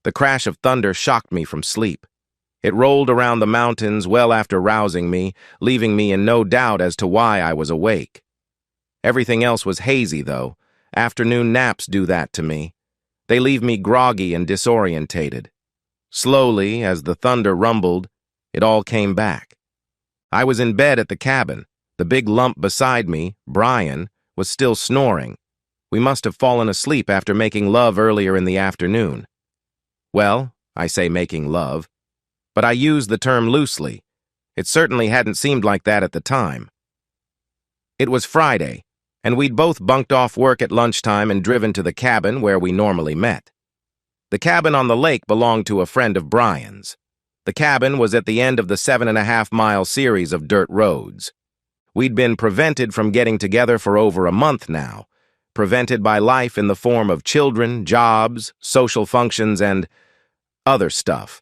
The crash of thunder shocked me from sleep. It rolled around the mountains well after rousing me, leaving me in no doubt as to why I was awake. Everything else was hazy, though. Afternoon naps do that to me. They leave me groggy and disorientated. Slowly, as the thunder rumbled, it all came back. I was in bed at the cabin. The big lump beside me, Brian, was still snoring. We must have fallen asleep after making love earlier in the afternoon. Well, I say making love, but I use the term loosely. It certainly hadn't seemed like that at the time. It was Friday, and we'd both bunked off work at lunchtime and driven to the cabin where we normally met. The cabin on the lake belonged to a friend of Brian's. The cabin was at the end of the 7.5-mile series of dirt roads. We'd been prevented from getting together for over a month now, prevented by life in the form of children, jobs, social functions, and other stuff.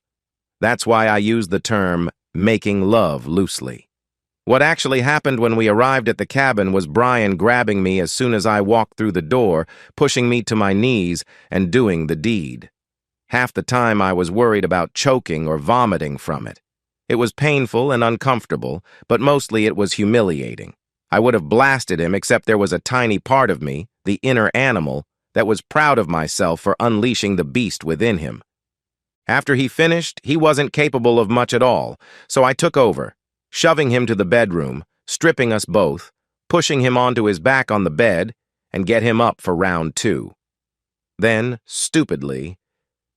That's why I use the term making love loosely. What actually happened when we arrived at the cabin was Brian grabbing me as soon as I walked through the door, pushing me to my knees, and doing the deed. Half the time I was worried about choking or vomiting from it. It was painful and uncomfortable, but mostly it was humiliating. I would have blasted him, except there was a tiny part of me, the inner animal, that was proud of myself for unleashing the beast within him. After he finished, he wasn't capable of much at all, so I took over, shoving him to the bedroom, stripping us both, pushing him onto his back on the bed, and get him up for round 2. Then, stupidly,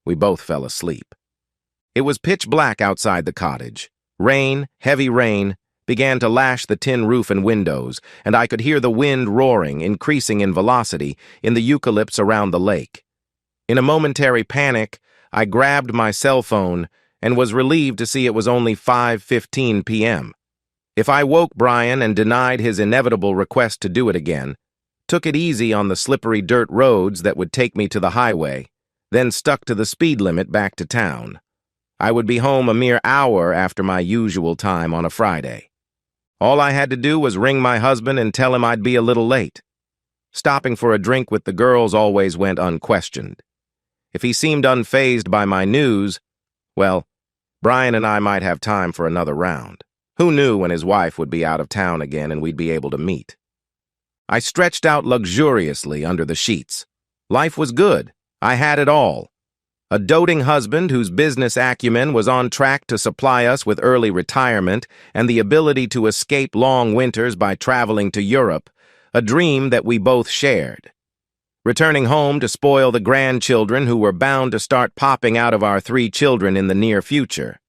we both fell asleep. It was pitch black outside the cottage. Rain, heavy rain, began to lash the tin roof and windows, and I could hear the wind roaring, increasing in velocity, in the eucalypts around the lake. In a momentary panic, I grabbed my cell phone and was relieved to see it was only 5:15 p.m. If I woke Brian and denied his inevitable request to do it again, took it easy on the slippery dirt roads that would take me to the highway, then stuck to the speed limit back to town, I would be home a mere hour after my usual time on a Friday. All I had to do was ring my husband and tell him I'd be a little late. Stopping for a drink with the girls always went unquestioned. If he seemed unfazed by my news, well, Brian and I might have time for another round. Who knew when his wife would be out of town again and we'd be able to meet? I stretched out luxuriously under the sheets. Life was good. I had it all. A doting husband whose business acumen was on track to supply us with early retirement and the ability to escape long winters by traveling to Europe, a dream that we both shared. Returning home to spoil the grandchildren who were bound to start popping out of our 3 children in the near future.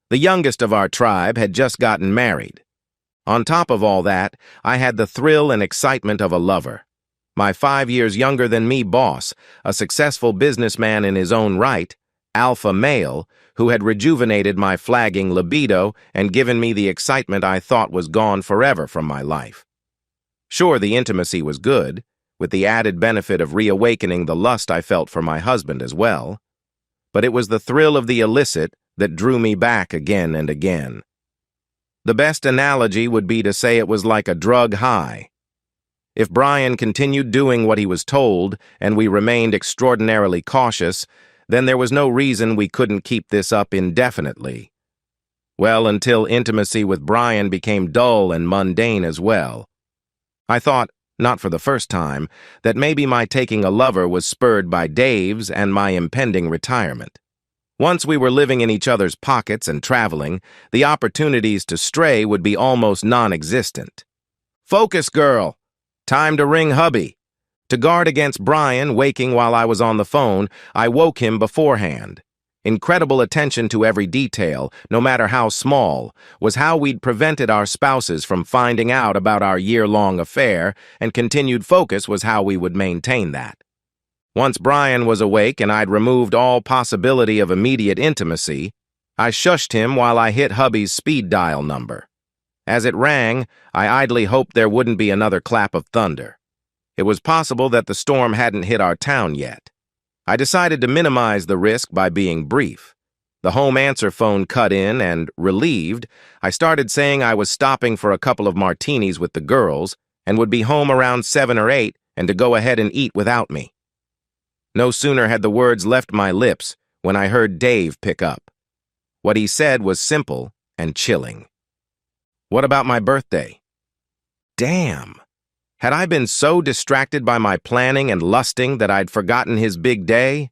The youngest of our tribe had just gotten married. On top of all that, I had the thrill and excitement of a lover. My 5 years younger than me boss, a successful businessman in his own right, alpha male, who had rejuvenated my flagging libido and given me the excitement I thought was gone forever from my life. Sure, the intimacy was good, with the added benefit of reawakening the lust I felt for my husband as well. But it was the thrill of the illicit that drew me back again and again. The best analogy would be to say it was like a drug high. If Brian continued doing what he was told, and we remained extraordinarily cautious, then there was no reason we couldn't keep this up indefinitely. Well, until intimacy with Brian became dull and mundane as well. I thought, not for the first time, that maybe my taking a lover was spurred by Dave's and my impending retirement. Once we were living in each other's pockets and traveling, the opportunities to stray would be almost non-existent. Focus, girl! Time to ring hubby. To guard against Brian waking while I was on the phone, I woke him beforehand. Incredible attention to every detail, no matter how small, was how we'd prevented our spouses from finding out about our year-long affair, and continued focus was how we would maintain that. Once Brian was awake and I'd removed all possibility of immediate intimacy, I shushed him while I hit hubby's speed dial number. As it rang, I idly hoped there wouldn't be another clap of thunder. It was possible that the storm hadn't hit our town yet. I decided to minimize the risk by being brief. The home answer phone cut in and, relieved, I started saying I was stopping for a couple of martinis with the girls and would be home around 7 or 8 and to go ahead and eat without me. No sooner had the words left my lips when I heard Dave pick up. What he said was simple and chilling. "What about my birthday?" Damn! Had I been so distracted by my planning and lusting that I'd forgotten his big day?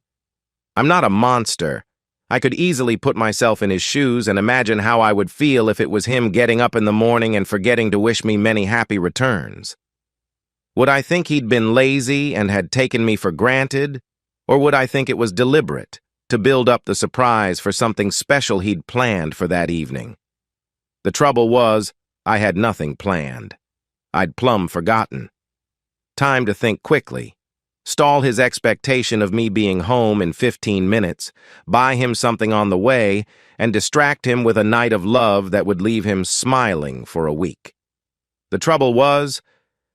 I'm not a monster. I could easily put myself in his shoes and imagine how I would feel if it was him getting up in the morning and forgetting to wish me many happy returns. Would I think he'd been lazy and had taken me for granted? Or would I think it was deliberate, to build up the surprise for something special he'd planned for that evening? The trouble was, I had nothing planned. I'd plumb forgotten. Time to think quickly. Stall his expectation of me being home in 15 minutes, buy him something on the way, and distract him with a night of love that would leave him smiling for a week. The trouble was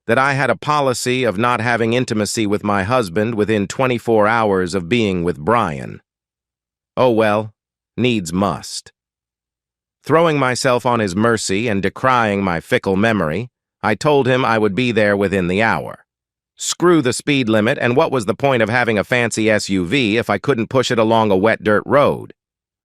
that I had a policy of not having intimacy with my husband within 24 hours of being with Brian. Oh well, needs must. Throwing myself on his mercy and decrying my fickle memory, I told him I would be there within the hour. Screw the speed limit, and what was the point of having a fancy SUV if I couldn't push it along a wet dirt road?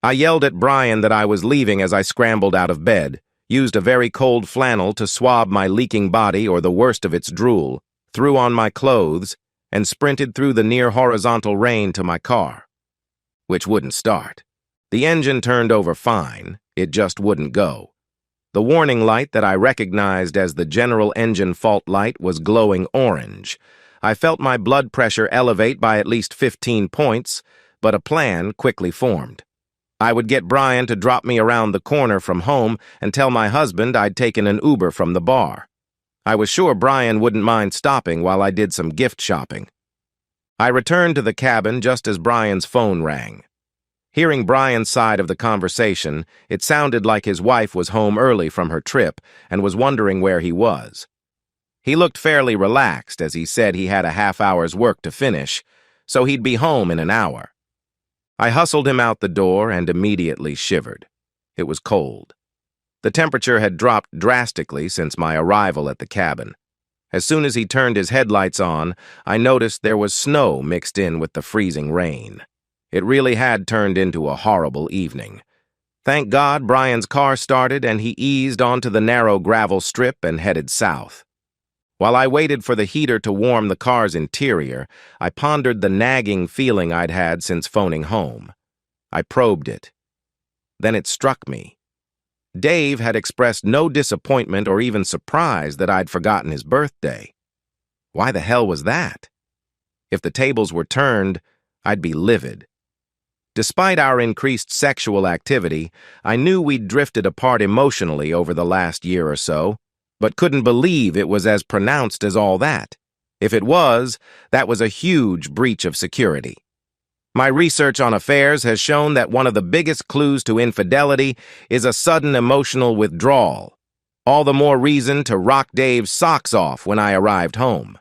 I yelled at Brian that I was leaving as I scrambled out of bed, used a very cold flannel to swab my leaking body or the worst of its drool, threw on my clothes, and sprinted through the near-horizontal rain to my car. Which wouldn't start. The engine turned over fine, it just wouldn't go. The warning light that I recognized as the general engine fault light was glowing orange. I felt my blood pressure elevate by at least 15 points, but a plan quickly formed. I would get Brian to drop me around the corner from home and tell my husband I'd taken an Uber from the bar. I was sure Brian wouldn't mind stopping while I did some gift shopping. I returned to the cabin just as Brian's phone rang. Hearing Brian's side of the conversation, it sounded like his wife was home early from her trip and was wondering where he was. He looked fairly relaxed as he said he had a half-hour's work to finish, so he'd be home in an hour. I hustled him out the door and immediately shivered. It was cold. The temperature had dropped drastically since my arrival at the cabin. As soon as he turned his headlights on, I noticed there was snow mixed in with the freezing rain. It really had turned into a horrible evening. Thank God Brian's car started and he eased onto the narrow gravel strip and headed south. While I waited for the heater to warm the car's interior, I pondered the nagging feeling I'd had since phoning home. I probed it. Then it struck me. Dave had expressed no disappointment or even surprise that I'd forgotten his birthday. Why the hell was that? If the tables were turned, I'd be livid. Despite our increased sexual activity, I knew we'd drifted apart emotionally over the last year or so, but couldn't believe it was as pronounced as all that. If it was, that was a huge breach of security. My research on affairs has shown that one of the biggest clues to infidelity is a sudden emotional withdrawal. All the more reason to rock Dave's socks off when I arrived home.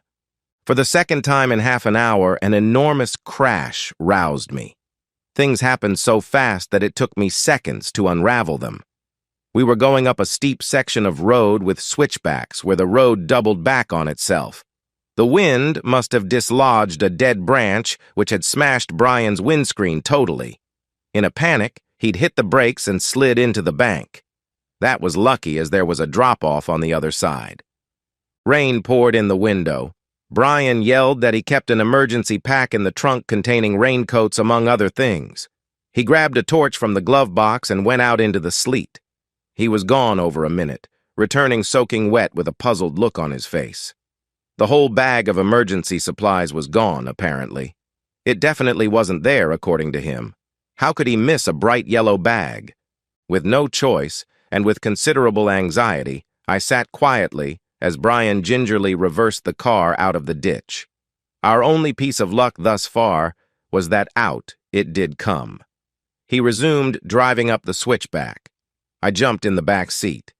For the second time in half an hour, an enormous crash roused me. Things happened so fast that it took me seconds to unravel them. We were going up a steep section of road with switchbacks where the road doubled back on itself. The wind must have dislodged a dead branch which had smashed Brian's windscreen totally. In a panic, he'd hit the brakes and slid into the bank. That was lucky as there was a drop-off on the other side. Rain poured in the window. Brian yelled that he kept an emergency pack in the trunk containing raincoats among other things. He grabbed a torch from the glove box and went out into the sleet. He was gone over a minute, returning soaking wet with a puzzled look on his face. The whole bag of emergency supplies was gone, apparently. It definitely wasn't there, according to him. How could he miss a bright yellow bag? With no choice, and with considerable anxiety, I sat quietly as Brian gingerly reversed the car out of the ditch. Our only piece of luck thus far was that out it did come. He resumed driving up the switchback. I jumped in the back seat.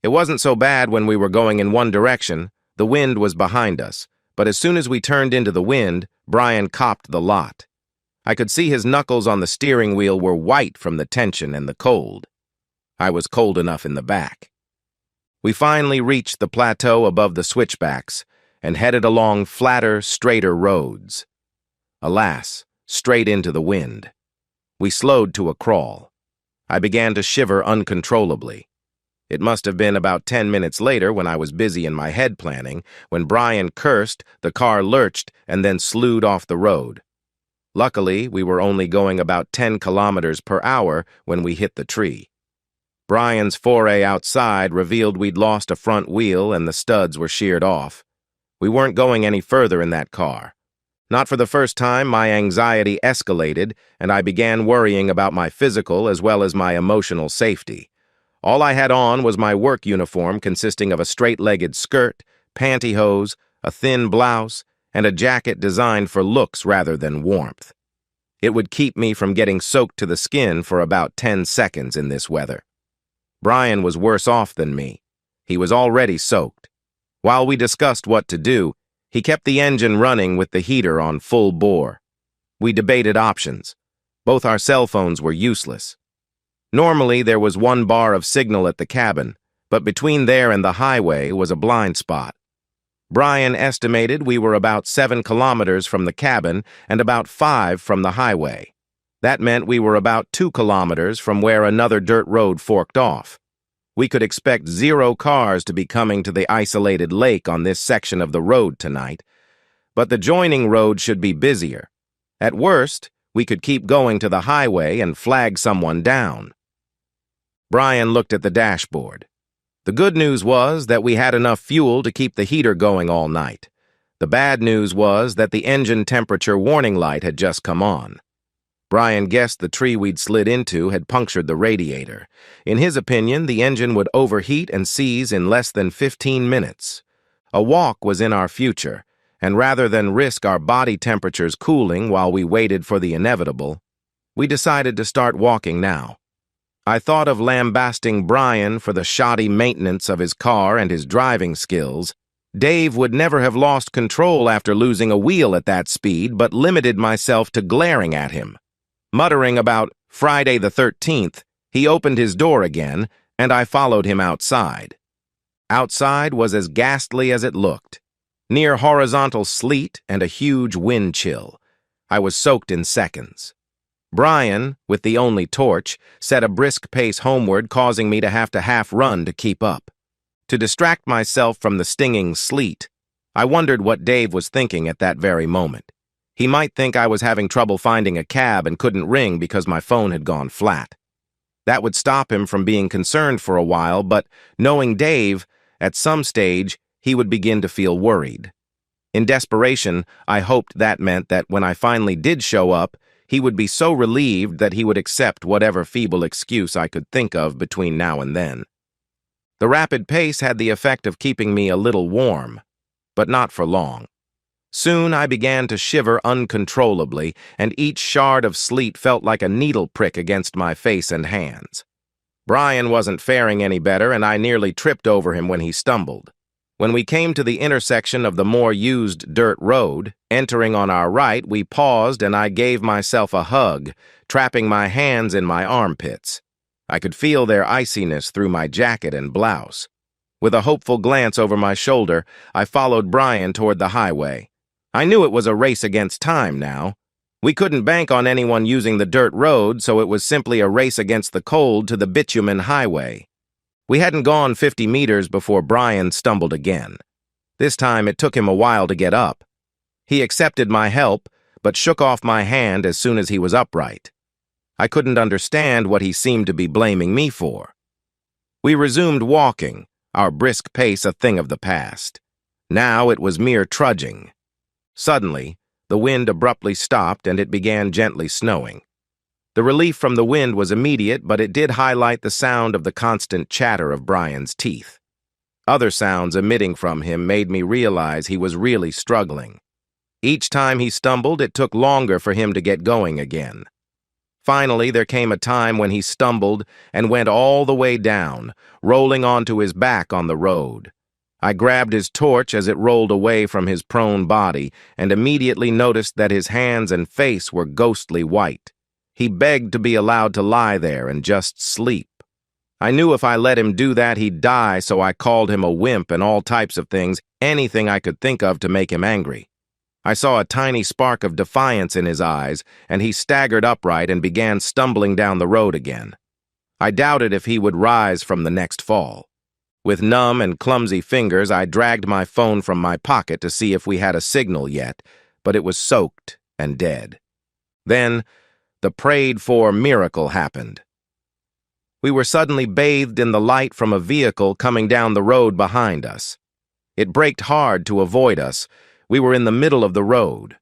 It wasn't so bad when we were going in one direction. The wind was behind us, but as soon as we turned into the wind, Brian copped the lot. I could see his knuckles on the steering wheel were white from the tension and the cold. I was cold enough in the back. We finally reached the plateau above the switchbacks and headed along flatter, straighter roads. Alas, straight into the wind. We slowed to a crawl. I began to shiver uncontrollably. It must have been about 10 minutes later, when I was busy in my head planning, when Brian cursed, the car lurched, and then slewed off the road. Luckily, we were only going about 10 kilometers per hour when we hit the tree. Brian's foray outside revealed we'd lost a front wheel and the studs were sheared off. We weren't going any further in that car. Not for the first time, my anxiety escalated, and I began worrying about my physical as well as my emotional safety. All I had on was my work uniform, consisting of a straight-legged skirt, pantyhose, a thin blouse, and a jacket designed for looks rather than warmth. It would keep me from getting soaked to the skin for about 10 seconds in this weather. Brian was worse off than me. He was already soaked. While we discussed what to do, he kept the engine running with the heater on full bore. We debated options. Both our cell phones were useless. Normally, there was 1 bar of signal at the cabin, but between there and the highway was a blind spot. Brian estimated we were about 7 kilometers from the cabin and about 5 from the highway. That meant we were about 2 kilometers from where another dirt road forked off. We could expect 0 cars to be coming to the isolated lake on this section of the road tonight, but the joining road should be busier. At worst, we could keep going to the highway and flag someone down. Brian looked at the dashboard. The good news was that we had enough fuel to keep the heater going all night. The bad news was that the engine temperature warning light had just come on. Brian guessed the tree we'd slid into had punctured the radiator. In his opinion, the engine would overheat and seize in less than 15 minutes. A walk was in our future, and rather than risk our body temperatures cooling while we waited for the inevitable, we decided to start walking now. I thought of lambasting Brian for the shoddy maintenance of his car and his driving skills. Dave would never have lost control after losing a wheel at that speed, but limited myself to glaring at him. Muttering about Friday the 13th, he opened his door again, and I followed him outside. Outside was as ghastly as it looked. Near horizontal sleet and a huge wind chill. I was soaked in seconds. Brian, with the only torch, set a brisk pace homeward, causing me to have to half-run to keep up. To distract myself from the stinging sleet, I wondered what Dave was thinking at that very moment. He might think I was having trouble finding a cab and couldn't ring because my phone had gone flat. That would stop him from being concerned for a while, but knowing Dave, at some stage, he would begin to feel worried. In desperation, I hoped that meant that when I finally did show up, he would be so relieved that he would accept whatever feeble excuse I could think of between now and then. The rapid pace had the effect of keeping me a little warm, but not for long. Soon I began to shiver uncontrollably, and each shard of sleet felt like a needle prick against my face and hands. Brian wasn't faring any better, and I nearly tripped over him when he stumbled. When we came to the intersection of the more used dirt road, entering on our right, we paused and I gave myself a hug, trapping my hands in my armpits. I could feel their iciness through my jacket and blouse. With a hopeful glance over my shoulder, I followed Brian toward the highway. I knew it was a race against time now. We couldn't bank on anyone using the dirt road, so it was simply a race against the cold to the bitumen highway. We hadn't gone 50 meters before Brian stumbled again. This time it took him a while to get up. He accepted my help, but shook off my hand as soon as he was upright. I couldn't understand what he seemed to be blaming me for. We resumed walking, our brisk pace a thing of the past. Now it was mere trudging. Suddenly, the wind abruptly stopped and it began gently snowing. The relief from the wind was immediate, but it did highlight the sound of the constant chatter of Brian's teeth. Other sounds emitting from him made me realize he was really struggling. Each time he stumbled, it took longer for him to get going again. Finally, there came a time when he stumbled and went all the way down, rolling onto his back on the road. I grabbed his torch as it rolled away from his prone body and immediately noticed that his hands and face were ghostly white. He begged to be allowed to lie there and just sleep. I knew if I let him do that, he'd die, so I called him a wimp and all types of things, anything I could think of to make him angry. I saw a tiny spark of defiance in his eyes, and he staggered upright and began stumbling down the road again. I doubted if he would rise from the next fall. With numb and clumsy fingers, I dragged my phone from my pocket to see if we had a signal yet, but it was soaked and dead. Then, the prayed-for miracle happened. We were suddenly bathed in the light from a vehicle coming down the road behind us. It braked hard to avoid us. We were in the middle of the road.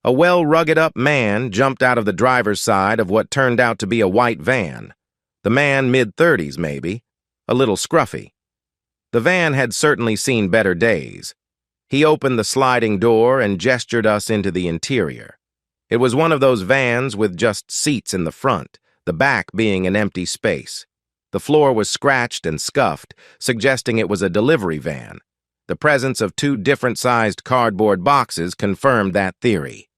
A well-rugged-up man jumped out of the driver's side of what turned out to be a white van. The man mid-30s, maybe, a little scruffy. The van had certainly seen better days. He opened the sliding door and gestured us into the interior. It was one of those vans with just seats in the front, the back being an empty space. The floor was scratched and scuffed, suggesting it was a delivery van. The presence of two different-sized cardboard boxes confirmed that theory.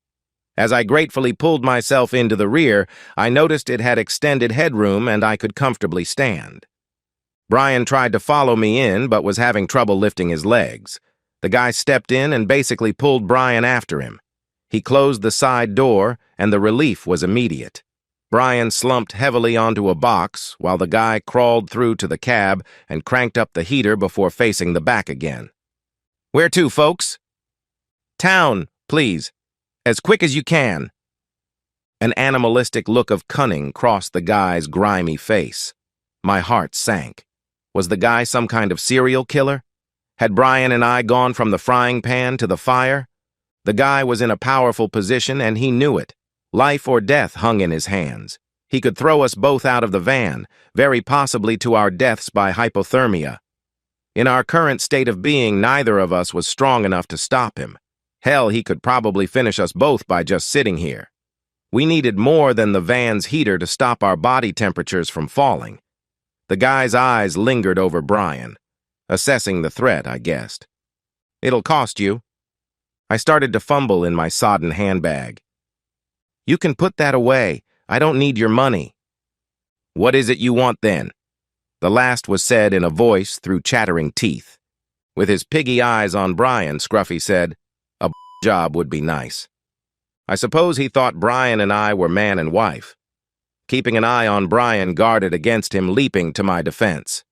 As I gratefully pulled myself into the rear, I noticed it had extended headroom and I could comfortably stand. Brian tried to follow me in, but was having trouble lifting his legs. The guy stepped in and basically pulled Brian after him. He closed the side door, and the relief was immediate. Brian slumped heavily onto a box, while the guy crawled through to the cab and cranked up the heater before facing the back again. "Where to, folks?" "Town, please. As quick as you can." An animalistic look of cunning crossed the guy's grimy face. My heart sank. Was the guy some kind of serial killer? Had Brian and I gone from the frying pan to the fire? The guy was in a powerful position, and he knew it. Life or death hung in his hands. He could throw us both out of the van, very possibly to our deaths by hypothermia. In our current state of being, neither of us was strong enough to stop him. Hell, he could probably finish us both by just sitting here. We needed more than the van's heater to stop our body temperatures from falling. The guy's eyes lingered over Brian. Assessing the threat, I guessed. "It'll cost you." I started to fumble in my sodden handbag. "You can put that away. I don't need your money." "What is it you want then?" The last was said in a voice through chattering teeth. With his piggy eyes on Brian, Scruffy said, "A job would be nice." I suppose he thought Brian and I were man and wife. Keeping an eye on Brian guarded against him leaping to my defense.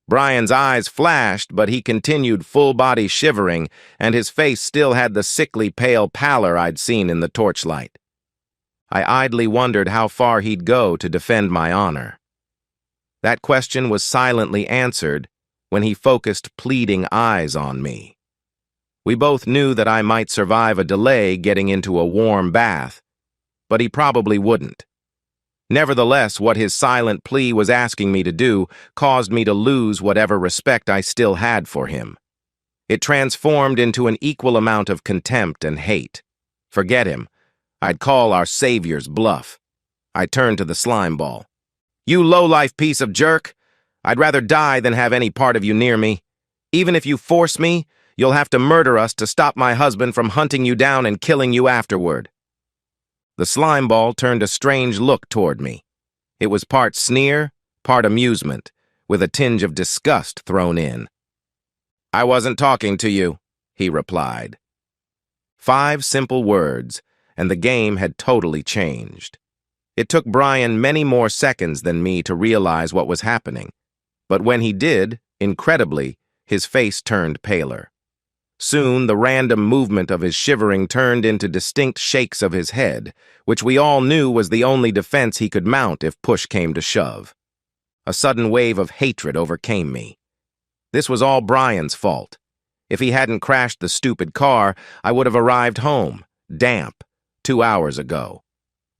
Brian's eyes flashed, but he continued full-body shivering, and his face still had the sickly pale pallor I'd seen in the torchlight. I idly wondered how far he'd go to defend my honor. That question was silently answered when he focused pleading eyes on me. We both knew that I might survive a delay getting into a warm bath, but he probably wouldn't. Nevertheless, what his silent plea was asking me to do caused me to lose whatever respect I still had for him. It transformed into an equal amount of contempt and hate. Forget him. I'd call our savior's bluff. I turned to the slime ball. "You low-life piece of jerk! I'd rather die than have any part of you near me. Even if you force me, you'll have to murder us to stop my husband from hunting you down and killing you afterward." The slime ball turned a strange look toward me. It was part sneer, part amusement, with a tinge of disgust thrown in. "I wasn't talking to you," he replied. 5 simple words, and the game had totally changed. It took Brian many more seconds than me to realize what was happening, but when he did, incredibly, his face turned paler. Soon, the random movement of his shivering turned into distinct shakes of his head, which we all knew was the only defense he could mount if push came to shove. A sudden wave of hatred overcame me. This was all Brian's fault. If he hadn't crashed the stupid car, I would have arrived home, damp, 2 hours ago.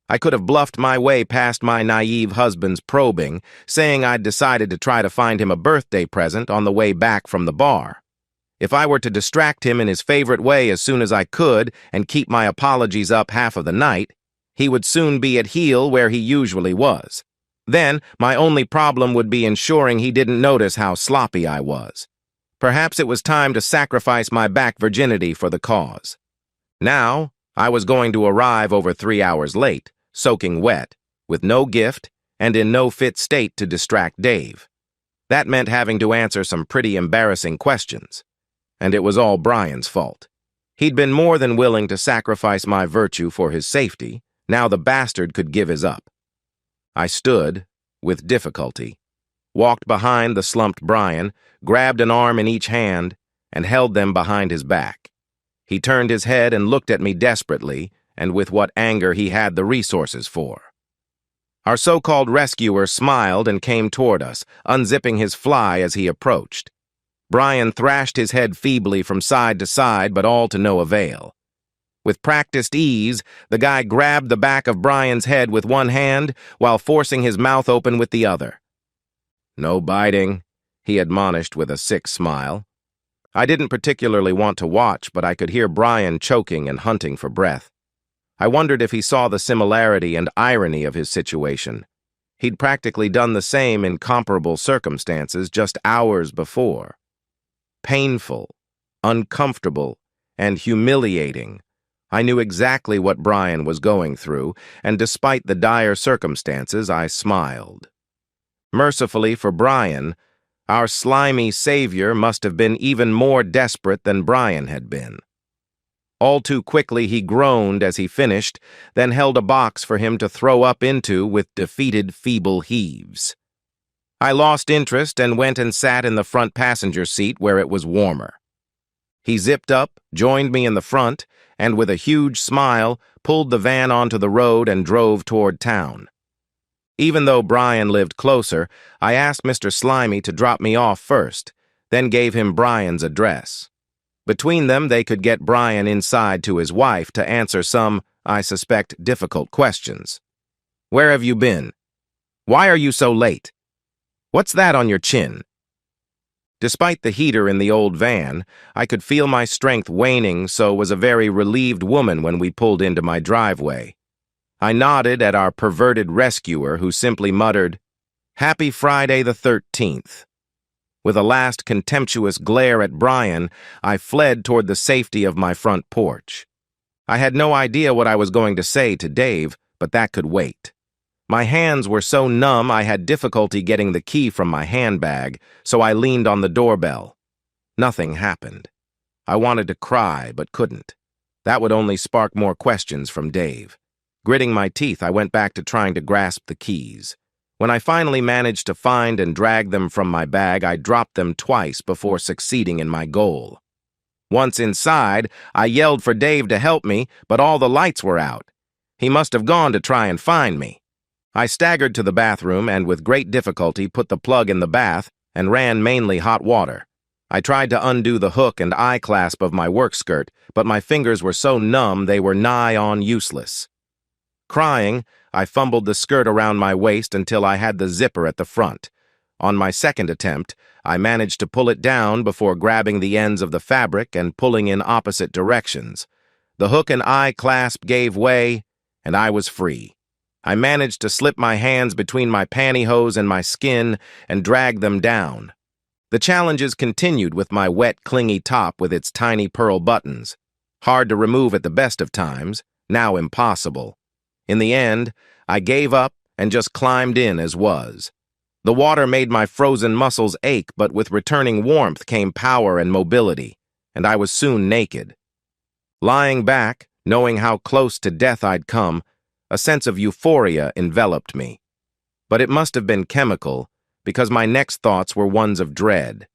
I could have bluffed my way past my naive husband's probing, saying I'd decided to try to find him a birthday present on the way back from the bar. If I were to distract him in his favorite way as soon as I could and keep my apologies up half of the night, he would soon be at heel where he usually was. Then, my only problem would be ensuring he didn't notice how sloppy I was. Perhaps it was time to sacrifice my back virginity for the cause. Now, I was going to arrive over 3 hours late, soaking wet, with no gift, and in no fit state to distract Dave. That meant having to answer some pretty embarrassing questions. And it was all Brian's fault. He'd been more than willing to sacrifice my virtue for his safety. Now the bastard could give his up. I stood, with difficulty, walked behind the slumped Brian, grabbed an arm in each hand, and held them behind his back. He turned his head and looked at me desperately, and with what anger he had the resources for. Our so-called rescuer smiled and came toward us, unzipping his fly as he approached. Brian thrashed his head feebly from side to side, but all to no avail. With practiced ease, the guy grabbed the back of Brian's head with one hand while forcing his mouth open with the other. "No biting," he admonished with a sick smile. I didn't particularly want to watch, but I could hear Brian choking and hunting for breath. I wondered if he saw the similarity and irony of his situation. He'd practically done the same in comparable circumstances just hours before. Painful, uncomfortable, and humiliating. I knew exactly what Brian was going through, and despite the dire circumstances, I smiled. Mercifully for Brian, our slimy savior must have been even more desperate than Brian had been. All too quickly he groaned as he finished, then held a box for him to throw up into with defeated, feeble heaves. I lost interest and went and sat in the front passenger seat where it was warmer. He zipped up, joined me in the front, and with a huge smile, pulled the van onto the road and drove toward town. Even though Brian lived closer, I asked Mr. Slimy to drop me off first, then gave him Brian's address. Between them, they could get Brian inside to his wife to answer some, I suspect, difficult questions. "Where have you been? Why are you so late? What's that on your chin?" Despite the heater in the old van, I could feel my strength waning, so was a very relieved woman when we pulled into my driveway. I nodded at our perverted rescuer, who simply muttered, "Happy Friday the 13th. With a last contemptuous glare at Brian, I fled toward the safety of my front porch. I had no idea what I was going to say to Dave, but that could wait. My hands were so numb I had difficulty getting the key from my handbag, so I leaned on the doorbell. Nothing happened. I wanted to cry, but couldn't. That would only spark more questions from Dave. Gritting my teeth, I went back to trying to grasp the keys. When I finally managed to find and drag them from my bag, I dropped them twice before succeeding in my goal. Once inside, I yelled for Dave to help me, but all the lights were out. He must have gone to try and find me. I staggered to the bathroom and with great difficulty put the plug in the bath and ran mainly hot water. I tried to undo the hook and eye clasp of my work skirt, but my fingers were so numb they were nigh on useless. Crying, I fumbled the skirt around my waist until I had the zipper at the front. On my second attempt, I managed to pull it down before grabbing the ends of the fabric and pulling in opposite directions. The hook and eye clasp gave way, and I was free. I managed to slip my hands between my pantyhose and my skin and drag them down. The challenges continued with my wet, clingy top with its tiny pearl buttons. Hard to remove at the best of times, now impossible. In the end, I gave up and just climbed in as was. The water made my frozen muscles ache, but with returning warmth came power and mobility, and I was soon naked. Lying back, knowing how close to death I'd come, a sense of euphoria enveloped me. But it must have been chemical, because my next thoughts were ones of dread.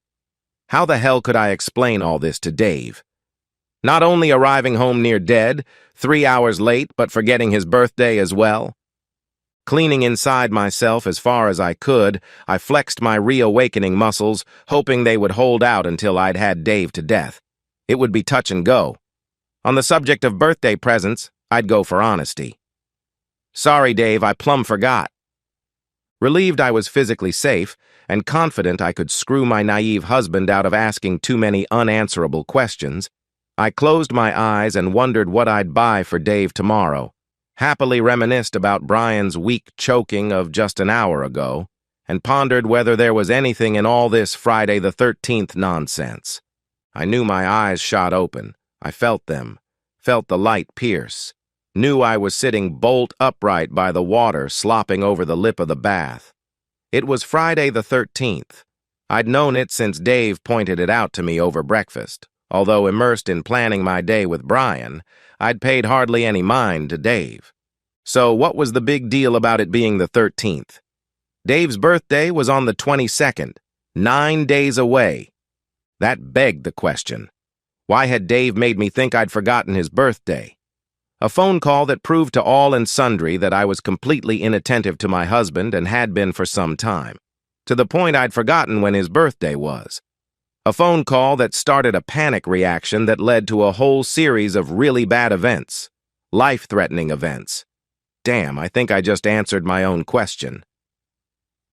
How the hell could I explain all this to Dave? Not only arriving home near dead, 3 hours late, but forgetting his birthday as well. Cleaning inside myself as far as I could, I flexed my reawakening muscles, hoping they would hold out until I'd had Dave to death. It would be touch and go. On the subject of birthday presents, I'd go for honesty. "Sorry, Dave, I plumb forgot." Relieved I was physically safe, and confident I could screw my naive husband out of asking too many unanswerable questions, I closed my eyes and wondered what I'd buy for Dave tomorrow, happily reminisced about Brian's weak choking of just an hour ago, and pondered whether there was anything in all this Friday the 13th nonsense. I knew my eyes shot open. I felt them, felt the light pierce, knew I was sitting bolt upright by the water slopping over the lip of the bath. It was Friday the 13th. I'd known it since Dave pointed it out to me over breakfast, Although immersed in planning my day with Brian, I'd paid hardly any mind to Dave. So what was the big deal about it being the 13th? Dave's birthday was on the 22nd, 9 days away. That begged the question. Why had Dave made me think I'd forgotten his birthday? A phone call that proved to all and sundry that I was completely inattentive to my husband and had been for some time, to the point I'd forgotten when his birthday was. A phone call that started a panic reaction that led to a whole series of really bad events, life-threatening events. Damn, I think I just answered my own question.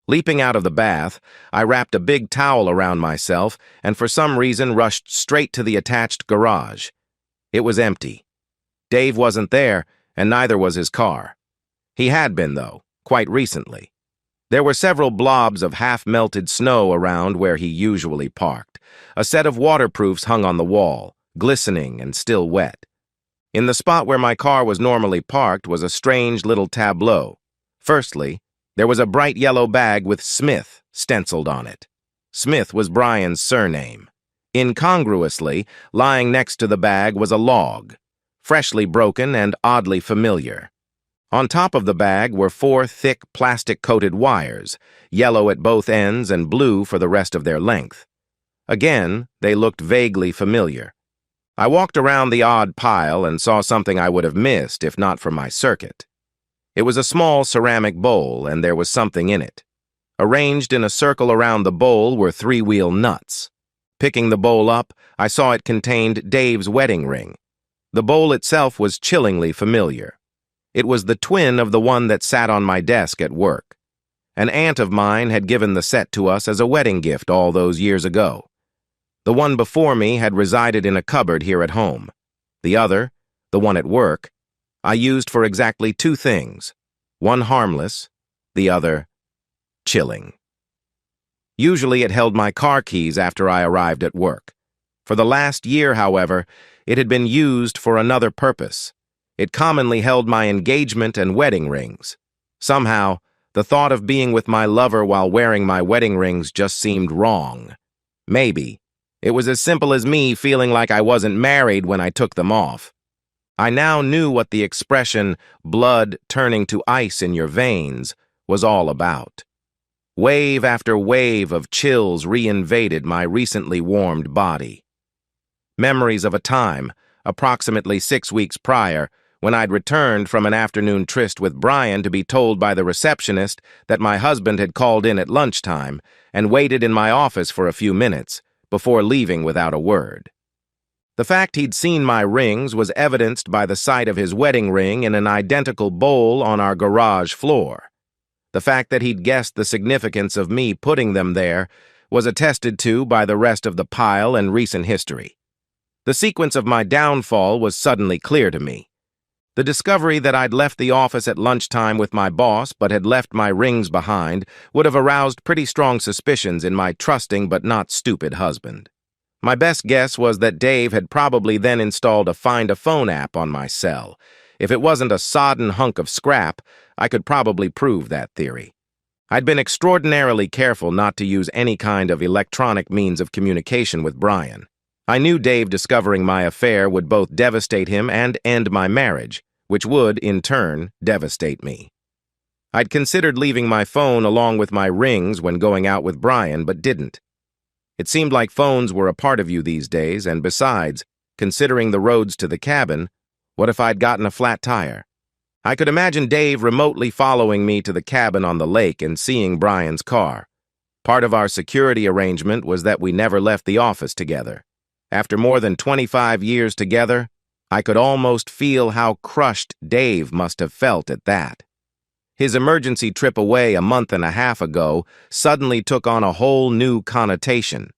Leaping out of the bath, I wrapped a big towel around myself and for some reason rushed straight to the attached garage. It was empty. Dave wasn't there, and neither was his car. He had been, though, quite recently. There were several blobs of half-melted snow around where he usually parked. A set of waterproofs hung on the wall, glistening and still wet. In the spot where my car was normally parked was a strange little tableau. Firstly, there was a bright yellow bag with Smith stenciled on it. Smith was Brian's surname. Incongruously, lying next to the bag was a log, freshly broken and oddly familiar. On top of the bag were 4 thick plastic-coated wires, yellow at both ends and blue for the rest of their length. Again, they looked vaguely familiar. I walked around the odd pile and saw something I would have missed if not for my circuit. It was a small ceramic bowl, and there was something in it. Arranged in a circle around the bowl were 3-wheel nuts. Picking the bowl up, I saw it contained Dave's wedding ring. The bowl itself was chillingly familiar. It was the twin of the one that sat on my desk at work. An aunt of mine had given the set to us as a wedding gift all those years ago. The one before me had resided in a cupboard here at home. The other, the one at work, I used for exactly 2 things. One harmless, the other chilling. Usually it held my car keys after I arrived at work. For the last year, however, it had been used for another purpose. It commonly held my engagement and wedding rings. Somehow, the thought of being with my lover while wearing my wedding rings just seemed wrong. Maybe it was as simple as me feeling like I wasn't married when I took them off. I now knew what the expression, blood turning to ice in your veins, was all about. Wave after wave of chills reinvaded my recently warmed body. Memories of a time, approximately 6 weeks prior, when I'd returned from an afternoon tryst with Brian to be told by the receptionist that my husband had called in at lunchtime and waited in my office for a few minutes before leaving without a word. The fact he'd seen my rings was evidenced by the sight of his wedding ring in an identical bowl on our garage floor. The fact that he'd guessed the significance of me putting them there was attested to by the rest of the pile and recent history. The sequence of my downfall was suddenly clear to me. The discovery that I'd left the office at lunchtime with my boss but had left my rings behind would have aroused pretty strong suspicions in my trusting but not stupid husband. My best guess was that Dave had probably then installed a Find a Phone app on my cell. If it wasn't a sodden hunk of scrap, I could probably prove that theory. I'd been extraordinarily careful not to use any kind of electronic means of communication with Brian. I knew Dave discovering my affair would both devastate him and end my marriage, which would, in turn, devastate me. I'd considered leaving my phone along with my rings when going out with Brian, but didn't. It seemed like phones were a part of you these days, and besides, considering the roads to the cabin, what if I'd gotten a flat tire? I could imagine Dave remotely following me to the cabin on the lake and seeing Brian's car. Part of our security arrangement was that we never left the office together. After more than 25 years together, I could almost feel how crushed Dave must have felt at that. His emergency trip away a month and a half ago suddenly took on a whole new connotation.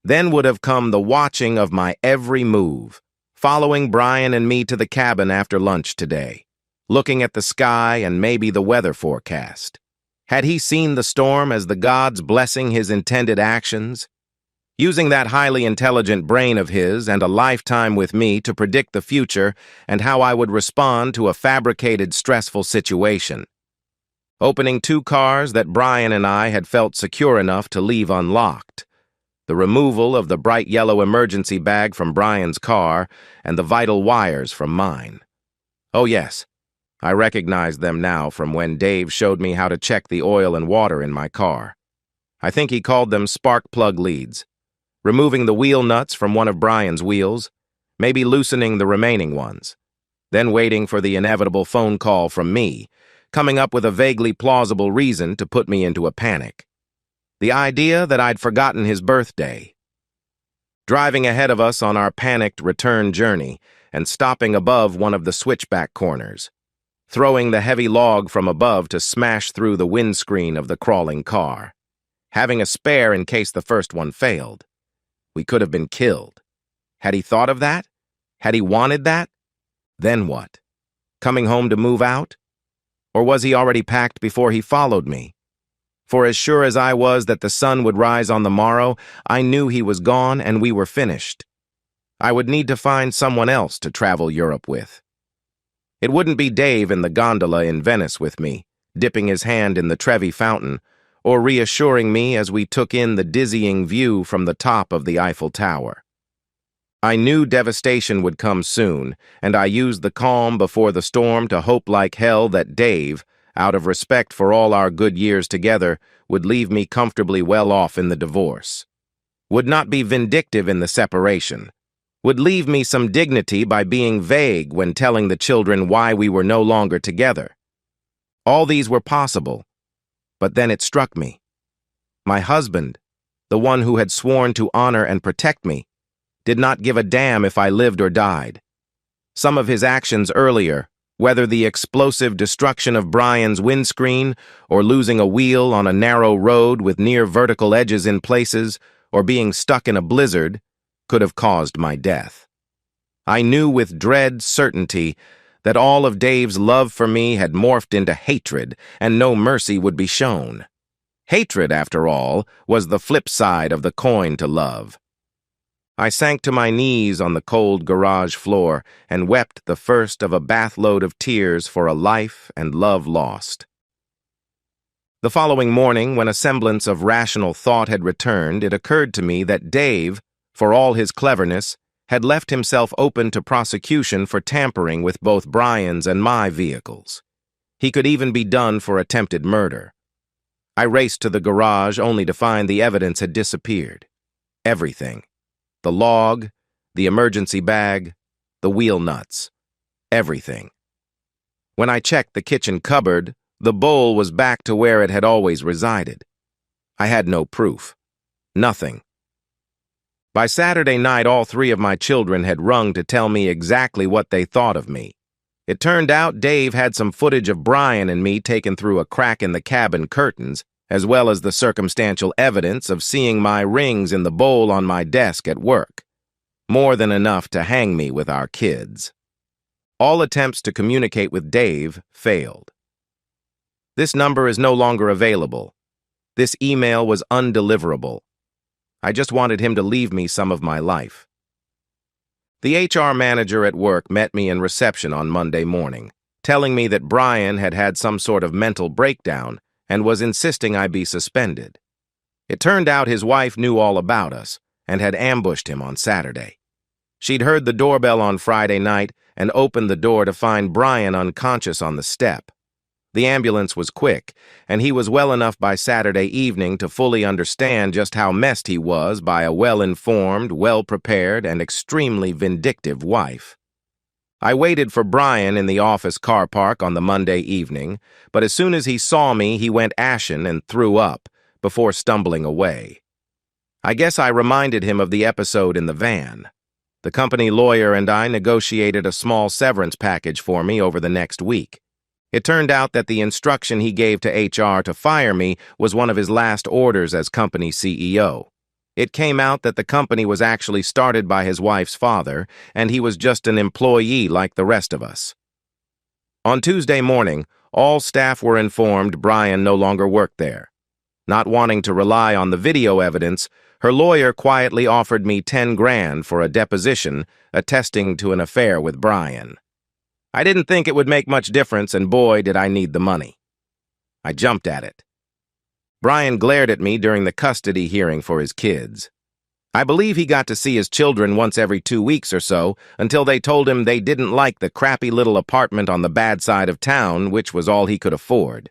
Then would have come the watching of my every move, following Brian and me to the cabin after lunch today, looking at the sky and maybe the weather forecast. Had he seen the storm as the gods blessing his intended actions? Using that highly intelligent brain of his and a lifetime with me to predict the future and how I would respond to a fabricated, stressful situation. Opening 2 cars that Brian and I had felt secure enough to leave unlocked. the removal of the bright yellow emergency bag from Brian's car, and the vital wires from mine. Oh yes, I recognize them now from when Dave showed me how to check the oil and water in my car. I think he called them spark plug leads. Removing the wheel nuts from one of Brian's wheels, maybe loosening the remaining ones, then waiting for the inevitable phone call from me, coming up with a vaguely plausible reason to put me into a panic. The idea that I'd forgotten his birthday. Driving ahead of us on our panicked return journey and stopping above one of the switchback corners, throwing the heavy log from above to smash through the windscreen of the crawling car, having a spare in case the first one failed. We could have been killed. Had he thought of that? Had he wanted that? Then what? Coming home to move out? Or was he already packed before he followed me? For as sure as I was that the sun would rise on the morrow, I knew he was gone and we were finished. I would need to find someone else to travel Europe with. It wouldn't be Dave in the gondola in Venice with me, dipping his hand in the Trevi fountain, or reassuring me as we took in the dizzying view from the top of the Eiffel Tower. I knew devastation would come soon, and I used the calm before the storm to hope like hell that Dave, out of respect for all our good years together, would leave me comfortably well off in the divorce. Would not be vindictive in the separation. Would leave me some dignity by being vague when telling the children why we were no longer together. All these were possible. But then it struck me. My husband, the one who had sworn to honor and protect me, did not give a damn if I lived or died. Some of his actions earlier, whether the explosive destruction of Brian's windscreen, or losing a wheel on a narrow road with near vertical edges in places, or being stuck in a blizzard, could have caused my death. I knew with dread certainty that all of Dave's love for me had morphed into hatred, and no mercy would be shown. Hatred, after all, was the flip side of the coin to love. I sank to my knees on the cold garage floor and wept the first of a bathload of tears for a life and love lost. The following morning, when a semblance of rational thought had returned, it occurred to me that Dave, for all his cleverness, had left himself open to prosecution for tampering with both Brian's and my vehicles. He could even be done for attempted murder. I raced to the garage only to find the evidence had disappeared. Everything. The log, the emergency bag, the wheel nuts. Everything. When I checked the kitchen cupboard, the bowl was back to where it had always resided. I had no proof. Nothing. By Saturday night, all three of my children had rung to tell me exactly what they thought of me. It turned out Dave had some footage of Brian and me taken through a crack in the cabin curtains, as well as the circumstantial evidence of seeing my rings in the bowl on my desk at work. More than enough to hang me with our kids. All attempts to communicate with Dave failed. This number is no longer available. This email was undeliverable. I just wanted him to leave me some of my life. The HR manager at work met me in reception on Monday morning, telling me that Brian had had some sort of mental breakdown and was insisting I be suspended. It turned out his wife knew all about us and had ambushed him on Saturday. She'd heard the doorbell on Friday night and opened the door to find Brian unconscious on the step. The ambulance was quick, and he was well enough by Saturday evening to fully understand just how messed he was by a well-informed, well-prepared, and extremely vindictive wife. I waited for Brian in the office car park on the Monday evening, but as soon as he saw me, he went ashen and threw up, before stumbling away. I guess I reminded him of the episode in the van. The company lawyer and I negotiated a small severance package for me over the next week. It turned out that the instruction he gave to HR to fire me was one of his last orders as company CEO. It came out that the company was actually started by his wife's father, and he was just an employee like the rest of us. On Tuesday morning, all staff were informed Brian no longer worked there. Not wanting to rely on the video evidence, her lawyer quietly offered me $10,000 for a deposition attesting to an affair with Brian. I didn't think it would make much difference, and boy, did I need the money. I jumped at it. Brian glared at me during the custody hearing for his kids. I believe he got to see his children once every 2 weeks or so until they told him they didn't like the crappy little apartment on the bad side of town, which was all he could afford.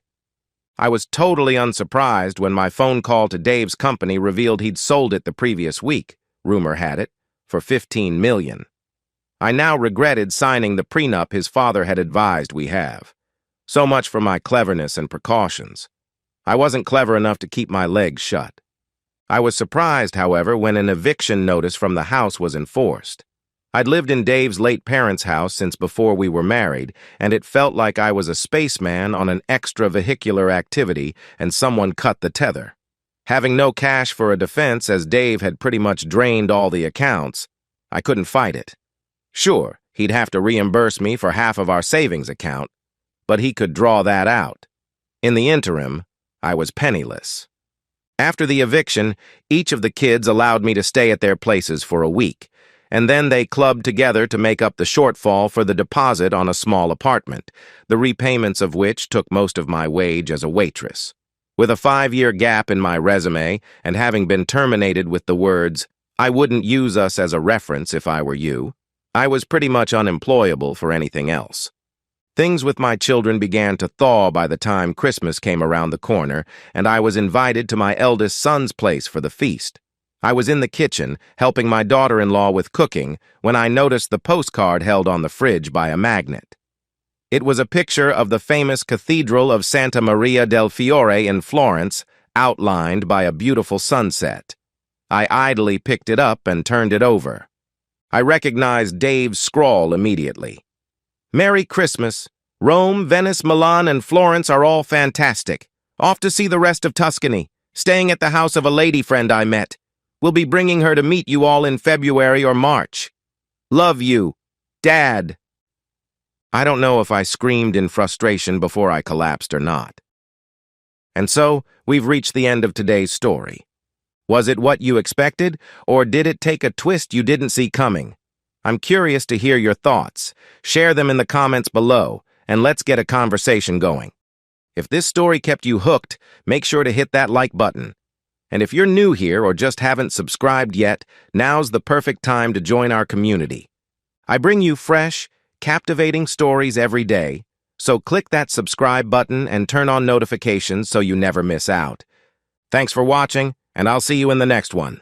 I was totally unsurprised when my phone call to Dave's company revealed he'd sold it the previous week, rumor had it, for $15 million. I now regretted signing the prenup his father had advised we have. So much for my cleverness and precautions. I wasn't clever enough to keep my legs shut. I was surprised, however, when an eviction notice from the house was enforced. I'd lived in Dave's late parents' house since before we were married, and it felt like I was a spaceman on an extravehicular activity and someone cut the tether. Having no cash for a defense, as Dave had pretty much drained all the accounts, I couldn't fight it. Sure, he'd have to reimburse me for half of our savings account, but he could draw that out. In the interim, I was penniless. After the eviction, each of the kids allowed me to stay at their places for a week, and then they clubbed together to make up the shortfall for the deposit on a small apartment, the repayments of which took most of my wage as a waitress. With a 5-year gap in my resume and having been terminated with the words, "I wouldn't use us as a reference if I were you," I was pretty much unemployable for anything else. Things with my children began to thaw by the time Christmas came around the corner, and I was invited to my eldest son's place for the feast. I was in the kitchen, helping my daughter-in-law with cooking, when I noticed the postcard held on the fridge by a magnet. It was a picture of the famous Cathedral of Santa Maria del Fiore in Florence, outlined by a beautiful sunset. I idly picked it up and turned it over. I recognized Dave's scrawl immediately. "Merry Christmas. Rome, Venice, Milan, and Florence are all fantastic. Off to see the rest of Tuscany, staying at the house of a lady friend I met. We'll be bringing her to meet you all in February or March. Love you, Dad." I don't know if I screamed in frustration before I collapsed or not. And so, we've reached the end of today's story. Was it what you expected, or did it take a twist you didn't see coming? I'm curious to hear your thoughts. Share them in the comments below, and let's get a conversation going. If this story kept you hooked, make sure to hit that like button. And if you're new here or just haven't subscribed yet, now's the perfect time to join our community. I bring you fresh, captivating stories every day, so click that subscribe button and turn on notifications so you never miss out. Thanks for watching, and I'll see you in the next one.